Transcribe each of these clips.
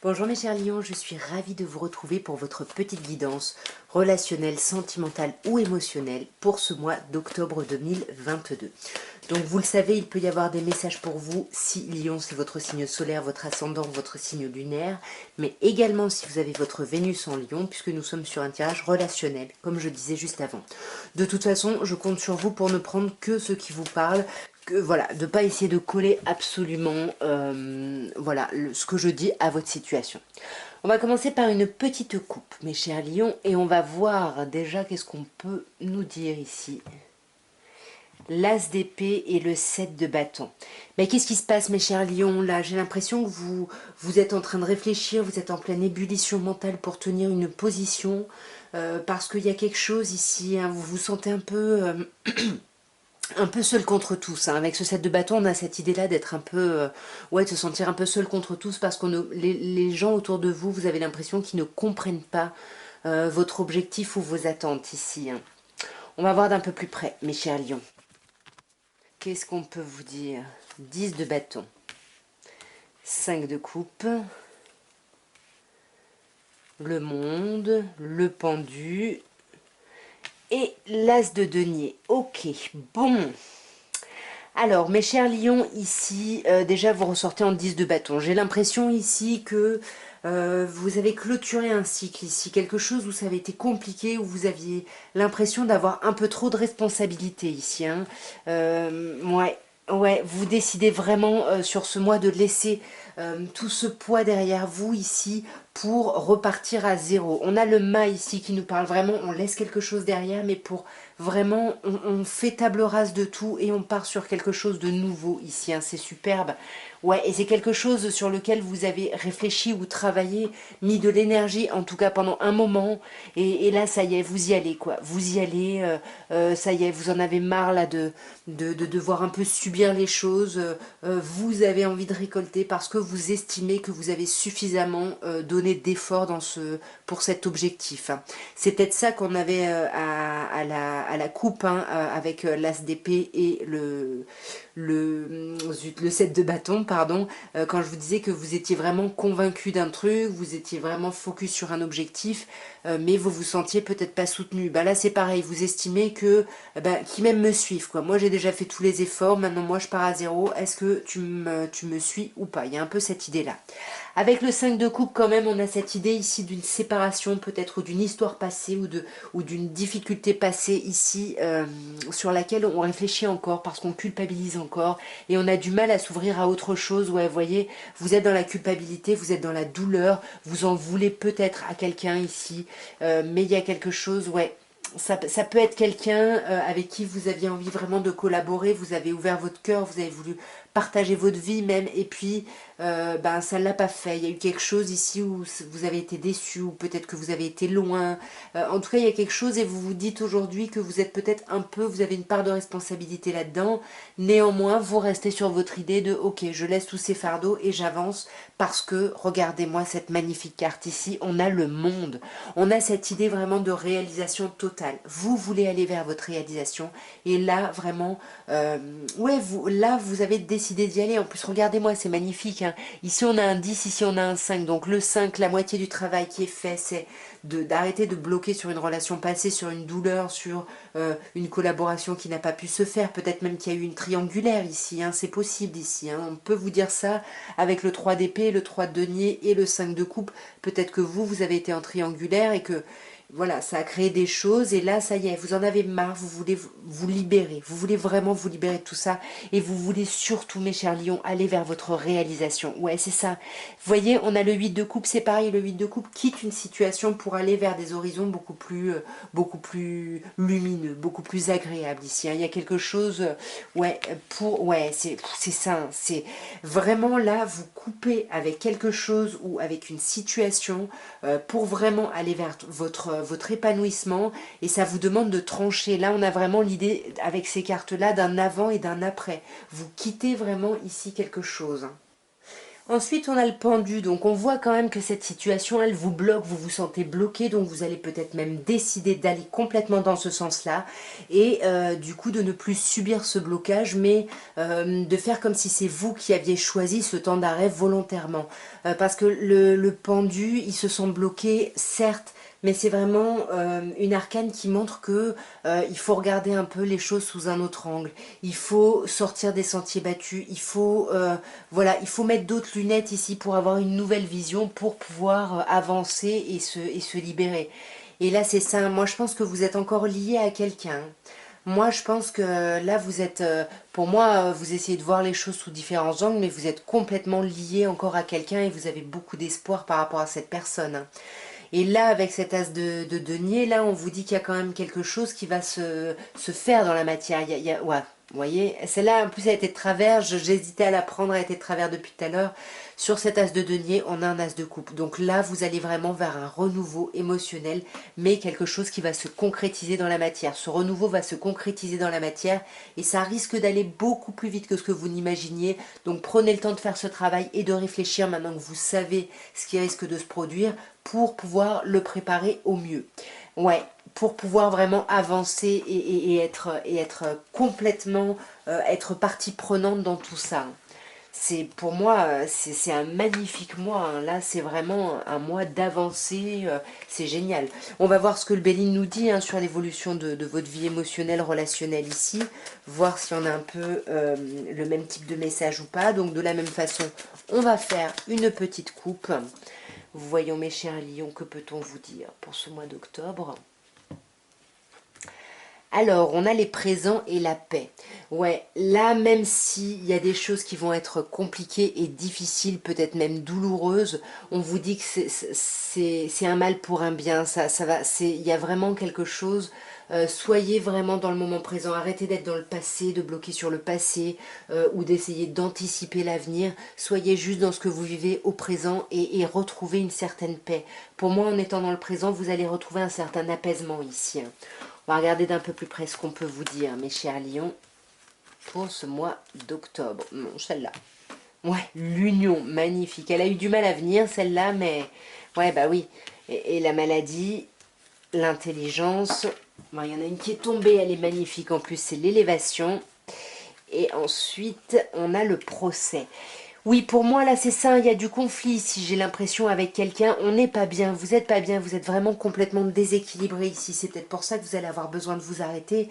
Bonjour mes chers lions, je suis ravie de vous retrouver pour votre petite guidance relationnelle, sentimentale ou émotionnelle pour ce mois d'octobre 2022. Donc vous le savez, il peut y avoir des messages pour vous si Lion c'est votre signe solaire, votre ascendant, votre signe lunaire, mais également si vous avez votre Vénus en Lion, puisque nous sommes sur un tirage relationnel, comme je disais juste avant. De toute façon, je compte sur vous pour ne prendre que ce qui vous parle, voilà, de ne pas essayer de coller absolument voilà, ce que je dis à votre situation. On va commencer par une petite coupe, mes chers lions, et on va voir déjà qu'est-ce qu'on peut nous dire ici. L'as d'épée et le 7 de bâton. Mais qu'est-ce qui se passe, mes chers lions? Là, j'ai l'impression que vous êtes en train de réfléchir, vous êtes en pleine ébullition mentale pour tenir une position, parce qu'il y a quelque chose ici, hein, vous vous sentez un peu seul contre tous, hein. Avec ce set de bâton, on a cette idée-là d'être un peu, ouais, de se sentir un peu seul contre tous parce que les gens autour de vous, vous avez l'impression qu'ils ne comprennent pas votre objectif ou vos attentes ici, hein. On va voir d'un peu plus près, mes chers lions. Qu'est-ce qu'on peut vous dire? 10 de bâton, 5 de coupe, le monde, le pendu et l'as de denier. Ok, bon. Alors, mes chers lions, ici, déjà vous ressortez en 10 de bâton. J'ai l'impression ici que vous avez clôturé un cycle ici, quelque chose où ça avait été compliqué, où vous aviez l'impression d'avoir un peu trop de responsabilités ici, hein. Ouais, ouais, vous décidez vraiment sur ce mois de laisser tout ce poids derrière vous ici pour repartir à zéro. On a le mât ici qui nous parle vraiment, on laisse quelque chose derrière, mais pour vraiment, on fait table rase de tout et on part sur quelque chose de nouveau ici, hein. C'est superbe. Ouais, et c'est quelque chose sur lequel vous avez réfléchi ou travaillé, mis de l'énergie, en tout cas pendant un moment. Et là, ça y est, vous y allez, quoi. Vous y allez, ça y est, vous en avez marre là de devoir un peu subir les choses. Vous avez envie de récolter parce que vous estimez que vous avez suffisamment donné d'efforts pour cet objectif, hein. C'est peut-être ça qu'on avait à la coupe, hein, avec l'as d'épée et le 7 de bâton, pardon, quand je vous disais que vous étiez vraiment convaincu d'un truc, vous étiez vraiment focus sur un objectif, mais vous vous sentiez peut-être pas soutenu. Bah là c'est pareil, vous estimez que qui même me suivent, quoi. Moi j'ai déjà fait tous les efforts, maintenant moi je pars à zéro, est-ce que tu me suis ou pas? Il y a un peu cette idée-là. Avec le 5 de coupe quand même, on a cette idée ici d'une séparation peut-être, ou d'une histoire passée, ou d'une difficulté passée ici, sur laquelle on réfléchit encore, parce qu'on culpabilise encore, et on a du mal à s'ouvrir à autre chose. Ouais, vous voyez, vous êtes dans la culpabilité, vous êtes dans la douleur, vous en voulez peut-être à quelqu'un ici, mais il y a quelque chose, ouais. Ça peut être quelqu'un avec qui vous aviez envie vraiment de collaborer, vous avez ouvert votre cœur, vous avez voulu partager votre vie même, et puis ça ne l'a pas fait. Il y a eu quelque chose ici où vous avez été déçu, ou peut-être que vous avez été loin. En tout cas, il y a quelque chose et vous vous dites aujourd'hui que vous êtes peut-être un peu, vous avez une part de responsabilité là-dedans. Néanmoins, vous restez sur votre idée de ok, je laisse tous ces fardeaux et j'avance parce que regardez-moi cette magnifique carte ici, on a le monde. On a cette idée vraiment de réalisation totale. Vous voulez aller vers votre réalisation et là, vraiment, ouais, là, vous avez décidé d'y aller. En plus, regardez-moi, c'est magnifique, hein. Ici, on a un 10, ici, on a un 5. Donc, le 5, la moitié du travail qui est fait, c'est d'arrêter de bloquer sur une relation passée, sur une douleur, sur une collaboration qui n'a pas pu se faire. Peut-être même qu'il y a eu une triangulaire ici, hein. C'est possible ici, hein. On peut vous dire ça avec le 3 d'épée, le 3 de denier et le 5 de coupe. Peut-être que vous avez été en triangulaire et que voilà, ça a créé des choses et là, ça y est, vous en avez marre, vous voulez vous libérer, vous voulez vraiment vous libérer de tout ça et vous voulez surtout, mes chers lions, aller vers votre réalisation. Ouais, c'est ça. Vous voyez, on a le 8 de coupe, c'est pareil, le 8 de coupe quitte une situation pour aller vers des horizons beaucoup plus lumineux, beaucoup plus agréables ici, hein. Il y a quelque chose, ouais, ouais, c'est ça, hein. C'est vraiment là, vous coupez avec quelque chose ou avec une situation pour vraiment aller vers votre épanouissement et ça vous demande de trancher. Là, on a vraiment l'idée avec ces cartes-là d'un avant et d'un après. Vous quittez vraiment ici quelque chose. Ensuite, on a le pendu, donc on voit quand même que cette situation, elle vous bloque, vous vous sentez bloqué, donc vous allez peut-être même décider d'aller complètement dans ce sens-là, et du coup de ne plus subir ce blocage, mais de faire comme si c'est vous qui aviez choisi ce temps d'arrêt volontairement. Parce que le pendu, il se sent bloqué, certes, mais c'est vraiment une arcane qui montre que il faut regarder un peu les choses sous un autre angle. Il faut sortir des sentiers battus. Il faut voilà, il faut mettre d'autres lunettes ici pour avoir une nouvelle vision, pour pouvoir avancer et se libérer. Et là, c'est ça. Moi, je pense que vous êtes encore lié à quelqu'un. Moi, je pense que là, vous êtes, pour moi, vous essayez de voir les choses sous différents angles, mais vous êtes complètement lié encore à quelqu'un et vous avez beaucoup d'espoir par rapport à cette personne. Et là, avec cet as de denier, là, on vous dit qu'il y a quand même quelque chose qui va se faire dans la matière. Ouais, vous voyez, celle-là, en plus, elle était de travers. J'hésitais à la prendre, elle était de travers depuis tout à l'heure. Sur cet as de denier, on a un as de coupe. Donc là, vous allez vraiment vers un renouveau émotionnel, mais quelque chose qui va se concrétiser dans la matière. Ce renouveau va se concrétiser dans la matière et ça risque d'aller beaucoup plus vite que ce que vous n'imaginiez. Donc prenez le temps de faire ce travail et de réfléchir maintenant que vous savez ce qui risque de se produire pour pouvoir le préparer au mieux. Ouais, pour pouvoir vraiment avancer et être complètement, être partie prenante dans tout ça. C'est pour moi, c'est un magnifique mois, hein. Là, c'est vraiment un mois d'avancée. C'est génial. On va voir ce que le Béline nous dit hein, sur l'évolution de votre vie émotionnelle, relationnelle ici. Voir si on a un peu le même type de message ou pas. Donc, de la même façon, on va faire une petite coupe. Voyons mes chers lions, que peut-on vous dire pour ce mois d'octobre? Alors, on a les présents et la paix. Ouais, là, même s'il y a des choses qui vont être compliquées et difficiles, peut-être même douloureuses, on vous dit que c'est un mal pour un bien. Ça va, il y a vraiment quelque chose. Soyez vraiment dans le moment présent. Arrêtez d'être dans le passé, de bloquer sur le passé ou d'essayer d'anticiper l'avenir. Soyez juste dans ce que vous vivez au présent et retrouvez une certaine paix. Pour moi, en étant dans le présent, vous allez retrouver un certain apaisement ici, hein. On va regarder d'un peu plus près ce qu'on peut vous dire, mes chers lions, pour ce mois d'octobre. Non, celle-là. Ouais, l'union, magnifique. Elle a eu du mal à venir, celle-là, mais... Ouais, bah oui. Et la maladie, l'intelligence... Bon, il y en a une qui est tombée, elle est magnifique. En plus, c'est l'élévation. Et ensuite, on a le procès. Oui, pour moi, là, c'est ça, il y a du conflit ici, j'ai l'impression, avec quelqu'un, on n'est pas bien, vous n'êtes pas bien, vous êtes vraiment complètement déséquilibré ici, c'est peut-être pour ça que vous allez avoir besoin de vous arrêter,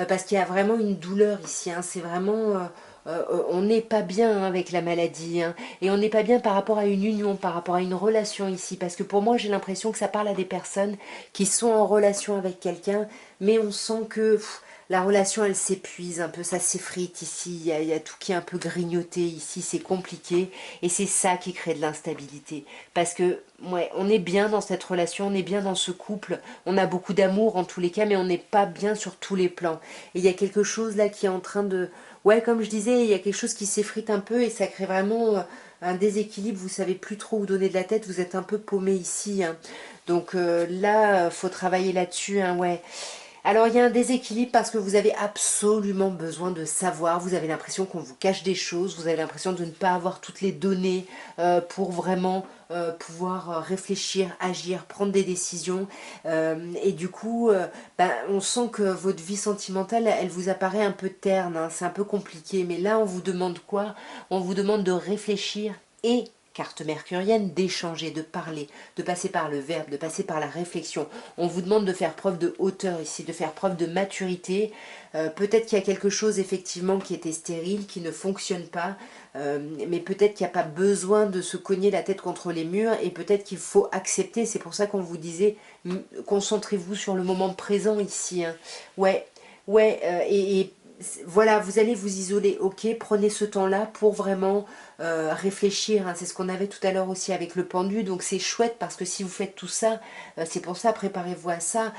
parce qu'il y a vraiment une douleur ici, hein, c'est vraiment... on n'est pas bien hein, avec la maladie, hein, et on n'est pas bien par rapport à une union, par rapport à une relation ici, parce que pour moi, j'ai l'impression que ça parle à des personnes qui sont en relation avec quelqu'un, mais on sent que... la relation, elle s'épuise un peu, ça s'effrite ici, il y a tout qui est un peu grignoté ici, c'est compliqué, et c'est ça qui crée de l'instabilité. Parce que, ouais, on est bien dans cette relation, on est bien dans ce couple, on a beaucoup d'amour en tous les cas, mais on n'est pas bien sur tous les plans. Et il y a quelque chose là qui est en train de... Ouais, comme je disais, il y a quelque chose qui s'effrite un peu, et ça crée vraiment un déséquilibre, vous savez plus trop où donner de la tête, vous êtes un peu paumé ici, hein. Donc là, faut travailler là-dessus, hein, ouais. Alors il y a un déséquilibre parce que vous avez absolument besoin de savoir, vous avez l'impression qu'on vous cache des choses, vous avez l'impression de ne pas avoir toutes les données pour vraiment pouvoir réfléchir, agir, prendre des décisions. Et du coup, ben, on sent que votre vie sentimentale, elle vous apparaît un peu terne, hein, c'est un peu compliqué. Mais là, on vous demande quoi? On vous demande de réfléchir et carte mercurienne, d'échanger, de parler, de passer par le verbe, de passer par la réflexion. On vous demande de faire preuve de hauteur ici, de faire preuve de maturité. Peut-être qu'il y a quelque chose effectivement qui était stérile, qui ne fonctionne pas, mais peut-être qu'il n'y a pas besoin de se cogner la tête contre les murs et peut-être qu'il faut accepter. C'est pour ça qu'on vous disait, concentrez-vous sur le moment présent ici, hein. Ouais, ouais, et voilà, vous allez vous isoler, ok, prenez ce temps-là pour vraiment réfléchir, hein. C'est ce qu'on avait tout à l'heure aussi avec le pendu, donc c'est chouette parce que si vous faites tout ça, c'est pour ça, préparez-vous à ça,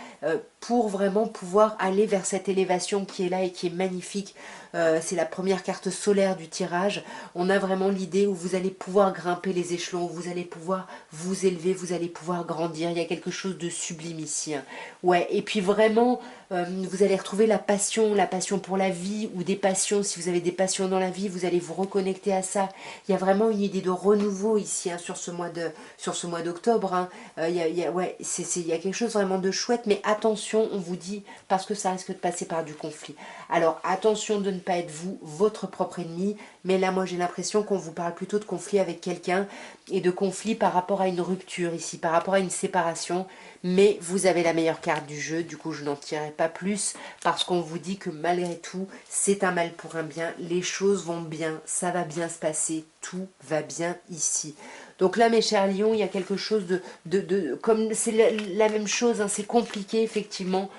pour vraiment pouvoir aller vers cette élévation qui est là et qui est magnifique. C'est la première carte solaire du tirage. On a vraiment l'idée où vous allez pouvoir grimper les échelons, où vous allez pouvoir vous élever, vous allez pouvoir grandir. Il y a quelque chose de sublime ici, hein. Ouais, et puis vraiment, vous allez retrouver la passion pour la vie ou des passions. Si vous avez des passions dans la vie, vous allez vous reconnecter à ça. Il y a vraiment une idée de renouveau ici, hein, sur ce mois d'octobre, hein. Ouais, il y a quelque chose vraiment de chouette, mais attention, on vous dit, parce que ça risque de passer par du conflit. Alors attention de ne pas être vous, votre propre ennemi, mais là moi j'ai l'impression qu'on vous parle plutôt de conflit avec quelqu'un, et de conflit par rapport à une rupture ici, par rapport à une séparation, mais vous avez la meilleure carte du jeu, du coup je n'en tirerai pas plus, parce qu'on vous dit que malgré tout, c'est un mal pour un bien, les choses vont bien, ça va bien se passer, tout va bien ici. Donc là mes chers lions, il y a quelque chose comme c'est la même chose, hein, c'est compliqué effectivement,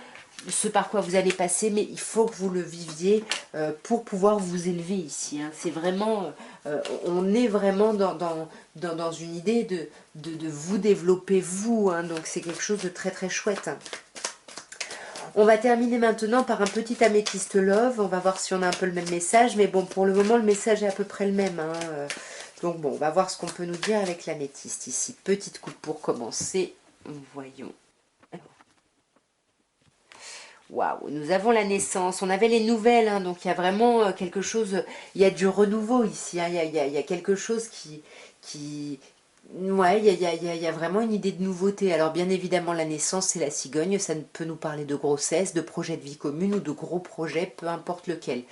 ce par quoi vous allez passer, mais il faut que vous le viviez pour pouvoir vous élever ici, hein. C'est vraiment, on est vraiment dans une idée de vous développer vous, hein. Donc c'est quelque chose de très très chouette, hein. On va terminer maintenant par un petit améthyste love. On va voir si on a un peu le même message, mais bon, pour le moment le message est à peu près le même, hein. Donc bon, on va voir ce qu'on peut nous dire avec l'améthyste ici. Petite coupe pour commencer, voyons. Waouh, nous avons la naissance, on avait les nouvelles, hein, donc il y a vraiment quelque chose, il y a du renouveau ici, hein, il y a quelque chose qui ouais, il y a vraiment une idée de nouveauté. Alors bien évidemment, la naissance, c'est la cigogne, ça peut nous parler de grossesse, de projet de vie commune ou de gros projets, peu importe lequel.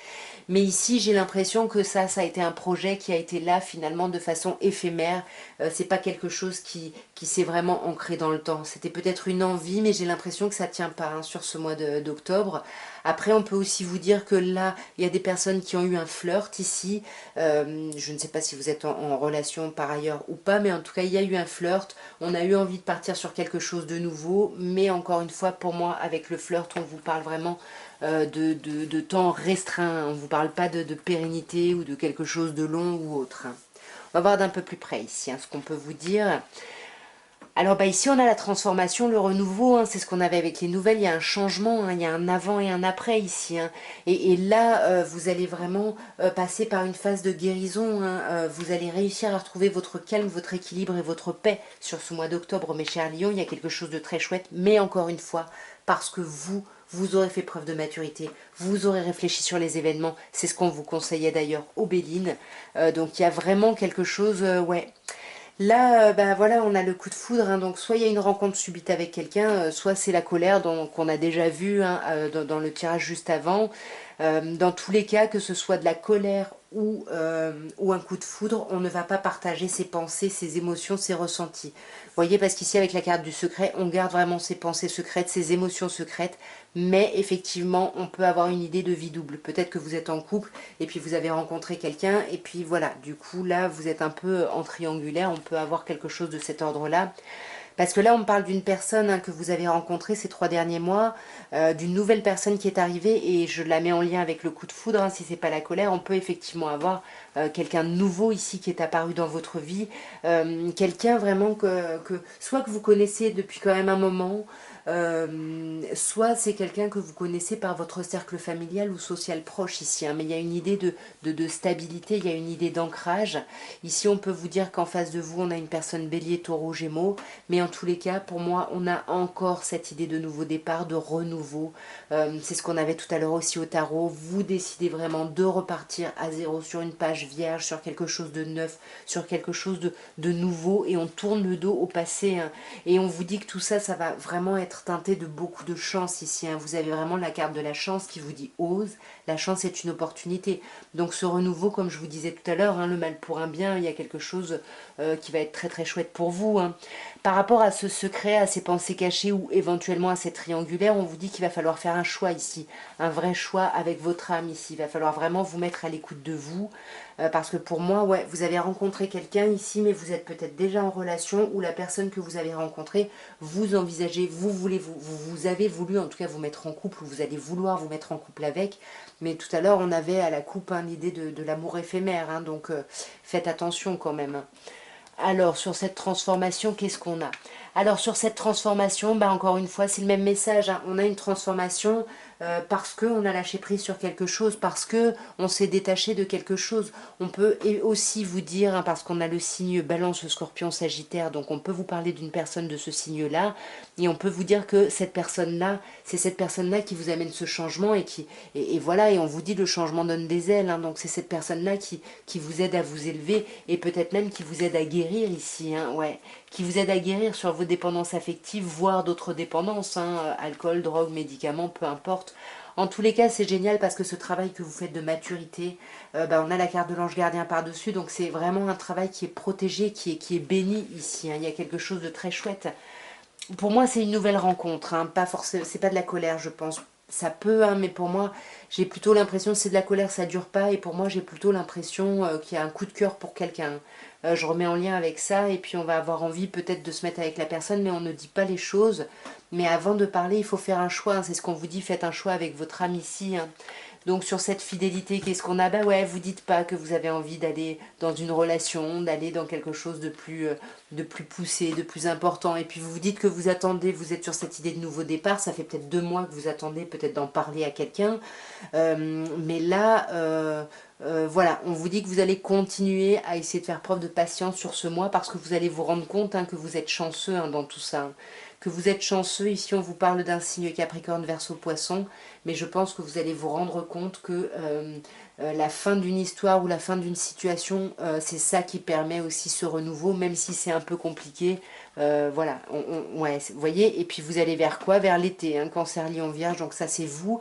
Mais ici, j'ai l'impression que ça a été un projet qui a été là finalement de façon éphémère. C'est pas quelque chose qui s'est vraiment ancré dans le temps. C'était peut-être une envie, mais j'ai l'impression que ça tient pas, hein, sur ce mois d'octobre. Après, on peut aussi vous dire que là, il y a des personnes qui ont eu un flirt ici. Je ne sais pas si vous êtes en relation par ailleurs ou pas, mais en tout cas, il y a eu un flirt. On a eu envie de partir sur quelque chose de nouveau, mais encore une fois, pour moi, avec le flirt, on vous parle vraiment de temps restreint. On ne vous parle pas de pérennité ou de quelque chose de long ou autre, hein. On va voir d'un peu plus près ici, hein, ce qu'on peut vous dire. Alors bah ici on a la transformation, le renouveau, hein, c'est ce qu'on avait avec les nouvelles, il y a un changement, hein, il y a un avant et un après ici, hein. Et là vous allez vraiment passer par une phase de guérison, hein. Vous allez réussir à retrouver votre calme, votre équilibre et votre paix sur ce mois d'octobre, mes chers lions. Il y a quelque chose de très chouette, mais encore une fois, parce que vous aurez fait preuve de maturité, vous aurez réfléchi sur les événements, c'est ce qu'on vous conseillait d'ailleurs aux Bélines. Donc il y a vraiment quelque chose, ouais. Là, bah voilà, on a le coup de foudre, hein, donc soit il y a une rencontre subite avec quelqu'un, soit c'est la colère qu'on a déjà vu, hein, dans le tirage juste avant. Dans tous les cas, que ce soit de la colère ou un coup de foudre, on ne va pas partager ses pensées, ses émotions, ses ressentis. Vous voyez, parce qu'ici avec la carte du secret, on garde vraiment ses pensées secrètes, ses émotions secrètes, mais effectivement, on peut avoir une idée de vie double. Peut-être que vous êtes en couple et puis vous avez rencontré quelqu'un et puis voilà, du coup là, vous êtes un peu en triangulaire, on peut avoir quelque chose de cet ordre-là. Parce que là, on parle d'une personne, hein, que vous avez rencontrée ces 3 derniers mois, d'une nouvelle personne qui est arrivée, et je la mets en lien avec le coup de foudre, hein, si c'est pas la colère, on peut effectivement avoir quelqu'un de nouveau ici qui est apparu dans votre vie, quelqu'un vraiment soit que vous connaissez depuis quand même un moment, soit c'est quelqu'un que vous connaissez par votre cercle familial ou social proche ici, hein, mais il y a une idée de stabilité, il y a une idée d'ancrage. Ici, on peut vous dire qu'en face de vous, on a une personne bélier, taureau, gémeaux, mais en tous les cas, pour moi, on a encore cette idée de nouveau départ, de renouveau. C'est ce qu'on avait tout à l'heure aussi au tarot. Vous décidez vraiment de repartir à zéro sur une page vierge, sur quelque chose de neuf, sur quelque chose de nouveau, et on tourne le dos au passé, hein. Et on vous dit que tout ça, ça va vraiment être teinté de beaucoup de chance ici, hein. Vous avez vraiment la carte de la chance qui vous dit ose. La chance est une opportunité. Donc ce renouveau, comme je vous disais tout à l'heure, hein, le mal pour un bien, il y a quelque chose qui va être très très chouette pour vous, hein. Par rapport à ce secret, à ces pensées cachées ou éventuellement à cette triangulaire, on vous dit qu'il va falloir faire un choix ici, un vrai choix avec votre âme ici. Il va falloir vraiment vous mettre à l'écoute de vous, parce que pour moi, ouais, vous avez rencontré quelqu'un ici, mais vous êtes peut-être déjà en relation, ou la personne que vous avez rencontrée, vous envisagez, vous avez voulu en tout cas vous mettre en couple, ou vous allez vouloir vous mettre en couple avec. Mais tout à l'heure, on avait à la coupe, hein, l'idée de l'amour éphémère, hein, donc faites attention quand même, hein. Alors, sur cette transformation, qu'est-ce qu'on a? Alors, sur cette transformation, bah, encore une fois, c'est le même message, hein. On a une transformation parce qu'on a lâché prise sur quelque chose, parce que on s'est détaché de quelque chose. On peut aussi vous dire, hein, parce qu'on a le signe Balance, Scorpion, Sagittaire, donc on peut vous parler d'une personne de ce signe-là, et on peut vous dire que cette personne-là, c'est cette personne-là qui vous amène ce changement, et voilà, et on vous dit le changement donne des ailes, hein, donc c'est cette personne-là qui vous aide à vous élever, et peut-être même qui vous aide à guérir ici, hein, ouais, qui vous aide à guérir sur vos dépendances affectives, voire d'autres dépendances, hein, alcool, drogue, médicaments, peu importe. En tous les cas, c'est génial parce que ce travail que vous faites de maturité, on a la carte de l'ange gardien par-dessus, donc c'est vraiment un travail qui est protégé, qui est béni ici, hein. Il y a quelque chose de très chouette. Pour moi, c'est une nouvelle rencontre, hein, pas forcément, c'est pas de la colère, je pense. Ça peut, hein, mais pour moi, j'ai plutôt l'impression que c'est de la colère, ça dure pas, et pour moi, j'ai plutôt l'impression qu'il y a un coup de cœur pour quelqu'un. Je remets en lien avec ça, et puis on va avoir envie peut-être de se mettre avec la personne, mais on ne dit pas les choses. Mais avant de parler, il faut faire un choix, hein, c'est ce qu'on vous dit, faites un choix avec votre âme ici, hein. Donc sur cette fidélité, qu'est-ce qu'on a? Bah ouais, vous dites pas que vous avez envie d'aller dans une relation, d'aller dans quelque chose de plus poussé, de plus important. Et puis vous vous dites que vous attendez, vous êtes sur cette idée de nouveau départ. Ça fait peut-être 2 mois que vous attendez peut-être d'en parler à quelqu'un. Mais là, voilà, on vous dit que vous allez continuer à essayer de faire preuve de patience sur ce mois parce que vous allez vous rendre compte, hein, que vous êtes chanceux, hein, dans tout ça, hein. Que vous êtes chanceux. Ici, on vous parle d'un signe Capricorne, Verseau, Poisson, mais je pense que vous allez vous rendre compte que la fin d'une histoire ou la fin d'une situation, c'est ça qui permet aussi ce renouveau, même si c'est un peu compliqué. Voilà, ouais, vous voyez, et puis vous allez vers quoi? Vers l'été, hein, Cancer, Lion, Vierge, donc ça c'est vous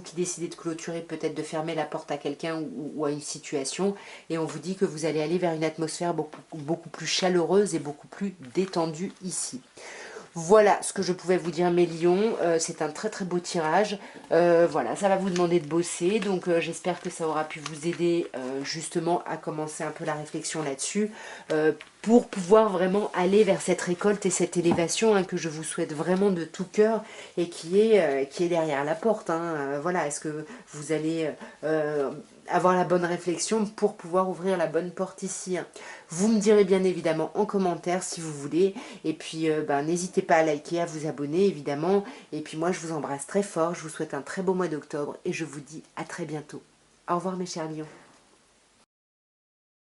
qui décidez de clôturer, peut-être de fermer la porte à quelqu'un ou à une situation, et on vous dit que vous allez aller vers une atmosphère beaucoup plus chaleureuse et beaucoup plus détendue ici. Voilà ce que je pouvais vous dire, mes lions. C'est un très très beau tirage. Voilà, ça va vous demander de bosser. Donc j'espère que ça aura pu vous aider justement à commencer un peu la réflexion là-dessus. Pour pouvoir vraiment aller vers cette récolte et cette élévation, hein, que je vous souhaite vraiment de tout cœur et qui est derrière la porte, hein. Voilà, est-ce que vous allez avoir la bonne réflexion pour pouvoir ouvrir la bonne porte ici, hein. Vous me direz bien évidemment en commentaire si vous voulez. Et puis n'hésitez pas à liker, à vous abonner évidemment. Et puis moi je vous embrasse très fort, je vous souhaite un très beau mois d'octobre et je vous dis à très bientôt. Au revoir mes chers lions.